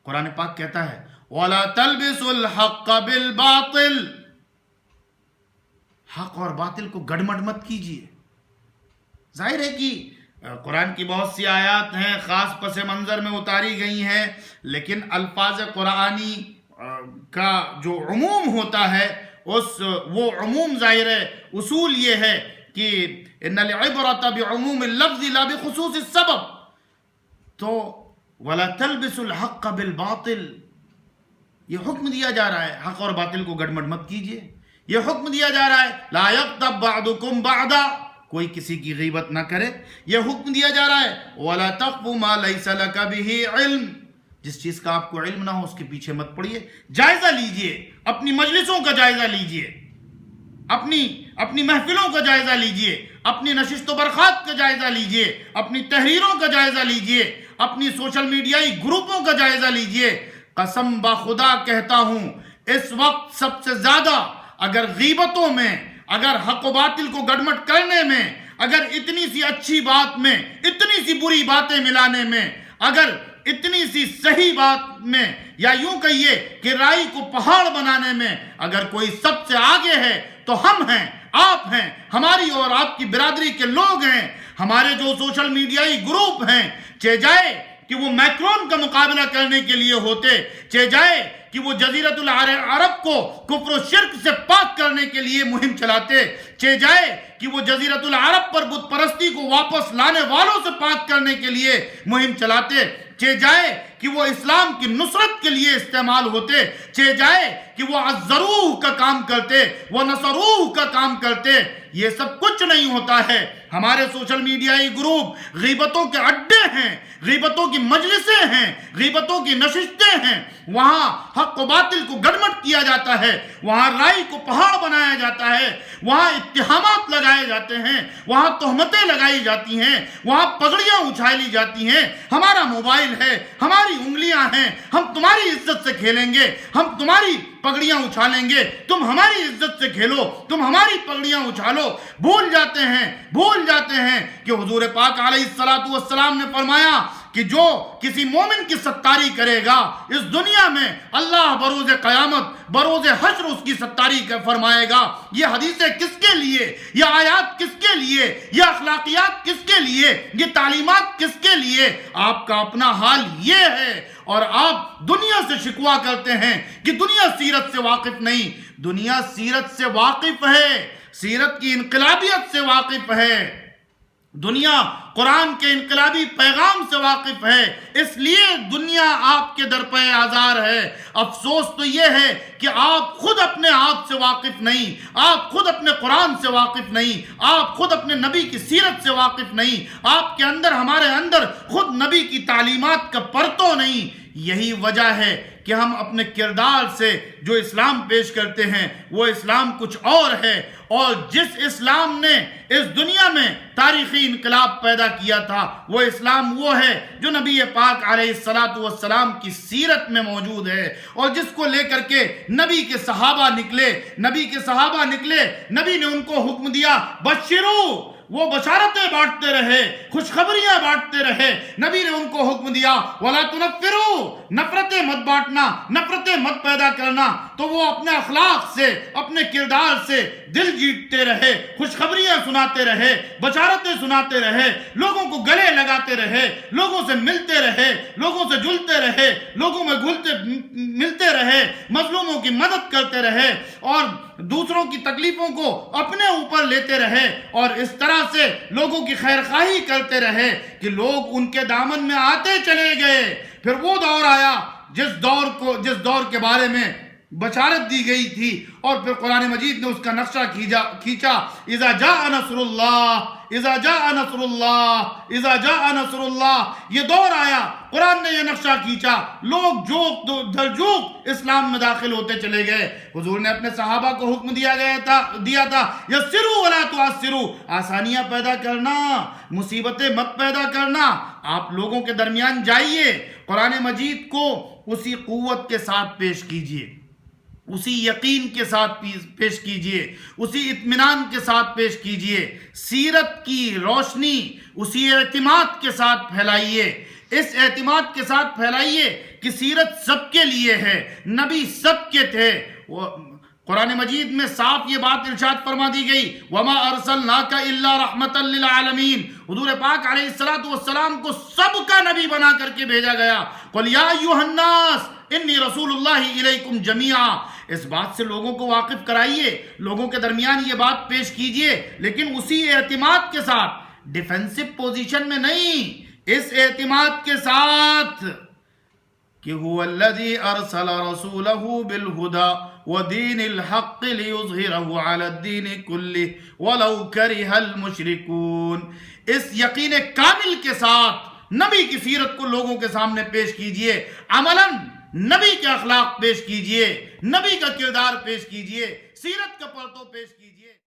قرآن پاک کہتا ہے وَلَا تَلْبِسُوا الْحَقَّ بِالْبَاطِلِ، حق اور باطل کو گڑمڑ مت کیجیے۔ ظاہر ہے کہ قرآن کی بہت سی آیات ہیں، خاص پس منظر میں اتاری گئی ہیں، لیکن الفاظ قرآنی کا جو عموم ہوتا ہے وہ عموم ظاہر ہے اصول یہ ہے کہ ان العبرۃ بعموم اللفظ لا بخصوص السبب۔ تو ولا تلبسوا الحق بالباطل، یہ حکم دیا جا رہا ہے حق اور باطل کو گڑمڑ مت کیجیے۔ یہ حکم دیا جا رہا ہے لا یغتب بعضکم بعضا، کوئی کسی کی غیبت نہ کرے۔ یہ حکم دیا جا رہا ہے ولا تقف ما لیس لک بہ علم، جس چیز کا آپ کو علم نہ ہو اس کے پیچھے مت پڑیے۔ جائزہ لیجئے، اپنی مجلسوں کا جائزہ لیجئے، اپنی محفلوں کا جائزہ لیجئے، اپنی نشست و برخاست کا جائزہ لیجئے، اپنی تحریروں کا جائزہ لیجئے، اپنی سوشل میڈیائی گروپوں کا جائزہ لیجئے۔ قسم بخدا کہتا ہوں اس وقت سب سے زیادہ اگر غیبتوں میں، اگر حق و باطل کو گڑمٹ کرنے میں، اگر اتنی سی اچھی بات میں اتنی سی بری باتیں ملانے میں، اگر اتنی سی صحیح بات میں، یا یوں کہیے کہ رائی کو پہاڑ بنانے میں اگر کوئی سب سے آگے ہے تو ہم ہیں، آپ ہیں، ہماری اور آپ کی برادری کے لوگ ہیں۔ ہمارے جو سوشل میڈیائی گروپ ہیں، چہ جائے کہ وہ میکرون کا مقابلہ کرنے کے لیے ہوتے، چہ جائے کہ وہ جزیرۃ العرب کو کفر و شرک سے پاک کرنے کے لیے مہم چلاتے، چہ جائے کہ وہ جزیرۃ العرب پر بت پرستی کو واپس لانے والوں سے پاک کرنے کے لیے مہم چلاتے، چہ جائے کہ وہ اسلام کی نصرت کے لیے استعمال ہوتے، چہ جائے کہ وہ عزروہ کا کام کرتے، وہ نصروہ کا کام کرتے۔ یہ سب کچھ نہیں ہوتا ہے۔ ہمارے سوشل میڈیائی گروپ غیبتوں کے اڈے ہیں، غیبتوں کی مجلسیں ہیں، غیبتوں کی نشستیں ہیں۔ وہاں حق و باطل کو گڑمٹ کیا جاتا ہے، وہاں رائی کو پہاڑ بنایا جاتا ہے، وہاں اتہامات لگائے جاتے ہیں، وہاں تہمتیں لگائی جاتی ہیں، وہاں پگڑیاں اچھالی جاتی ہیں۔ ہمارا موبائل ہے، ہماری انگلیاں ہیں، ہم تمہاری عزت سے کھیلیں گے، ہم تمہاری پگڑیاں اچھالیں گے، تم ہماری عزت سے کھیلو، تم ہماری پگڑیاں اچھالو۔ بھول جاتے ہیں کہ حضور پاک علیہ السلام نے فرمایا کہ جو کسی مومن کی ستاری کرے گا اس دنیا میں، اللہ بروز قیامت بروز حشر اس کی ستاری فرمائے گا۔ یہ حدیثیں کس کے لیے، یہ آیات کس کے لیے، یہ اخلاقیات کس کے لیے، یہ تعلیمات کس کے لیے؟ آپ کا اپنا حال یہ ہے، اور آپ دنیا سے شکوہ کرتے ہیں کہ دنیا سیرت سے واقف نہیں۔ دنیا سیرت سے واقف ہے، سیرت کی انقلابیت سے واقف ہے، دنیا قرآن کے انقلابی پیغام سے واقف ہے، اس لیے دنیا آپ کے در پہ آزار ہے۔ افسوس تو یہ ہے کہ آپ خود اپنے آپ سے واقف نہیں، آپ خود اپنے قرآن سے واقف نہیں، آپ خود اپنے نبی کی سیرت سے واقف نہیں، آپ کے اندر، ہمارے اندر خود نبی کی تعلیمات کا پرتو نہیں۔ یہی وجہ ہے کہ ہم اپنے کردار سے جو اسلام پیش کرتے ہیں وہ اسلام کچھ اور ہے، اور جس اسلام نے اس دنیا میں تاریخی انقلاب پیدا کیا تھا وہ اسلام وہ ہے جو نبی پاک علیہ السلام کی سیرت میں موجود ہے، اور جس کو لے کر کے نبی کے صحابہ نکلے، نبی نے ان کو حکم دیا بشرو، وہ بشارتیں بانٹتے رہے، خوشخبریاں بانٹتے رہے۔ نبی نے ان کو حکم دیا وَلَا تُنَفِّرُوا، نفرتیں مت بانٹنا، نفرتیں مت پیدا کرنا۔ تو وہ اپنے اخلاق سے، اپنے کردار سے دل جیتتے رہے، خوشخبریاں سناتے رہے، بشارتیں سناتے رہے، لوگوں کو گلے لگاتے رہے، لوگوں سے ملتے رہے، لوگوں سے جلتے رہے، لوگوں میں ملتے رہے، مظلوموں کی مدد کرتے رہے، اور دوسروں کی تکلیفوں کو اپنے اوپر لیتے رہے، اور اس طرح سے لوگوں کی خیر خواہی کرتے رہے کہ لوگ ان کے دامن میں آتے چلے گئے۔ پھر وہ دور آیا جس دور کے بارے میں بشارت دی گئی تھی، اور پھر قرآن مجید نے اس کا نقشہ کھینچا، اذا جاء نصر اللہ، اذا جاء نصر اللہ، اذا جاء نصر اللہ۔ یہ دور آیا، قرآن نے یہ نقشہ کھینچا، لوگ جوق در جوق اسلام میں داخل ہوتے چلے گئے۔ حضور نے اپنے صحابہ کو حکم دیا تھا یسروا ولا تعسروا، آسانیاں پیدا کرنا، مصیبتیں مت پیدا کرنا۔ آپ لوگوں کے درمیان جائیے، قرآن مجید کو اسی قوت کے ساتھ پیش کیجیے، اسی یقین کے ساتھ پیش کیجئے، اسی اطمینان کے ساتھ پیش کیجئے، سیرت کی روشنی اسی اعتماد کے ساتھ پھیلائیے، اس اعتماد کے ساتھ پھیلائیے کہ سیرت سب کے لیے ہے، نبی سب کے تھے۔ قرآن مجید میں صاف یہ بات ارشاد فرما دی گئی، وَمَا أَرْسَلْنَاكَ إِلَّا رَحْمَةً لِّلْعَالَمِينَ، حضور پاک علیہ السلام کو سب کا نبی بنا کر کے بھیجا گیا۔ قُلْ يَا أَيُّهَا النَّاسُ إِنِّي رَسُولُ اللَّهِ إِلَيْكُمْ جَمِيعًا، اس بات سے لوگوں کو واقف کرائیے، لوگوں کے درمیان یہ بات پیش کیجئے، لیکن اسی اعتماد کے ساتھ، ڈیفنسو پوزیشن میں نہیں، اس اعتماد کے ساتھ کہ هو الذي ارسل رسوله بالهدى ودين الحق ليظهره على الدين كله ولو كره المشركون، اس یقین کامل کے ساتھ نبی کی سیرت کو لوگوں کے سامنے پیش کیجئے، عملاً نبی کے اخلاق پیش کیجئے، نبی کا کردار پیش کیجئے، سیرت کا پرتو پیش کیجئے۔